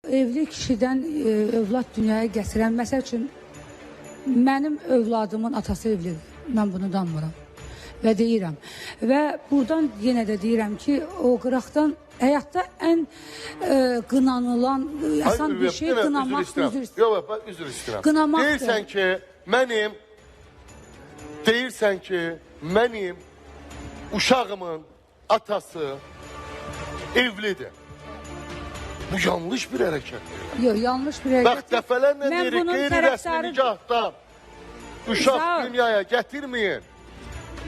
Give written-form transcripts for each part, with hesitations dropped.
evli kişidən övlad dünyaya gətirən, məsəl üçün, mənim övladımın atası evlidir. Mən bunu danmıram və deyirəm. Və buradan yenə də deyirəm ki, o qıraqdan həyatda ən qınanılan, asan bir şey qınamaqdır. Üzr istəyirəm. Qınamaqdır. Deyirsən ki, mənim uşağımın atası evlidir. Bu yanlış bir hərəkətdir. Yox, yanlış bir hərəkət. Bax, dəfələrlə deyirik, qeyri-rəsmi nikahdan uşaq dünyaya gətirməyin.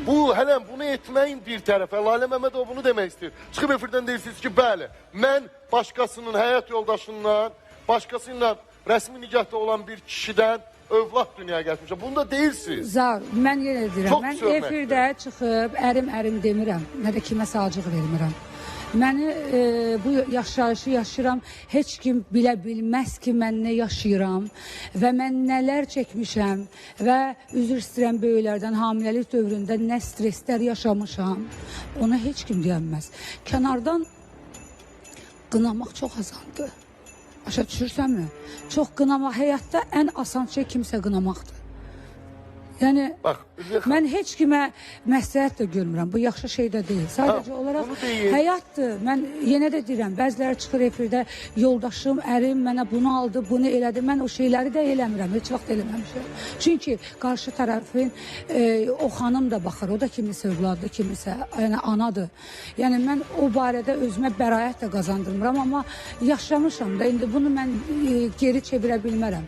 Bu, hələm bunu etməyin bir tərəfə. Lalə Məmmədov bunu demək istəyir. Çıxıb efirdən deyirsiniz ki, bəli, mən başqasının həyat yoldaşından, başqasıyla rəsmi nikahda olan bir kişidən övlad dünyaya gəlmişəm. Bunu da deyirsiniz. Zar, mən yenə deyirəm, mən efirdə çıxıb ərim demirəm, nə də kimə sacıq vermirəm. Məni bu yaşayışı yaşayıram, heç kim bilə bilməz ki, mən nə yaşayıram və mən nələr çəkmişəm və üzr istəyirəm böyüklərdən, hamiləlik dövründə nə streslər yaşamışam, ona heç kim deyəməz. Kənardan qınamaq çox asandır. Başa düşürsənmi? Çox qınamaq, həyatda ən asan şey kimsə qınamaqdır. Yəni, mən heç kimə məsləhət də görmürəm. Bu yaxşı şey də deyil. Sadəcə olaraq həyatdır. Mən yenə də deyirəm, bəziləri çıxır efirdə, yoldaşım, ərim mənə bunu aldı, bunu elədi. Mən o şeyləri də eləmirəm, heç vaxt eləməmişəm. Çünki qarşı tərəfin o xanım da baxır, o da kimisə övladı, kimisə anadır. Yəni, mən o barədə özümə bəraət də qazandırmıram, amma yaşamışam da, indi bunu mən geri çevirə bilmərəm.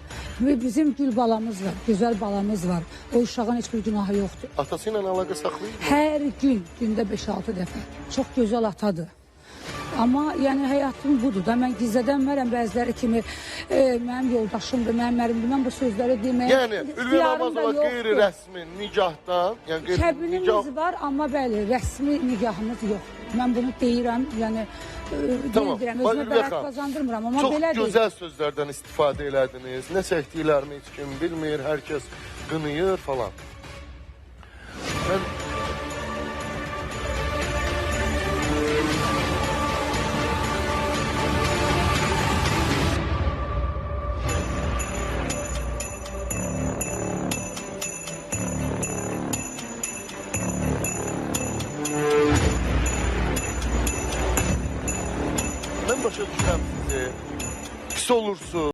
Bizim gül balamız var, gözəl balamız var. O uşağın heç bir günahı yoxdur. Atası ilə əlaqə saxlayır mı? Hər gün, gündə 5-6 dəfə. Çox gözəl atadır. Amma yəni həyatım budur da, mən gizlədənmərəm bəziləri kimi mənim yoldaşımdır, mənim ərimdir, mən bu sözləri deməyə yəni, Ülviyə Namazova qeyri-rəsmi nikahdan, kəbinimiz var, amma bəli, rəsmi nikahımız yoxdur. Mən bunu deyirəm, yəni deyirəm, özümə bərət qazandırmıram, amma belə deyil. Çox gözəl sözlərdən istifadə elədiniz, nə çəkdiklərimi heç kim bilmir, hər kəs qınıyır falan. Mən başa düşürəm sizi, pis olursunuz.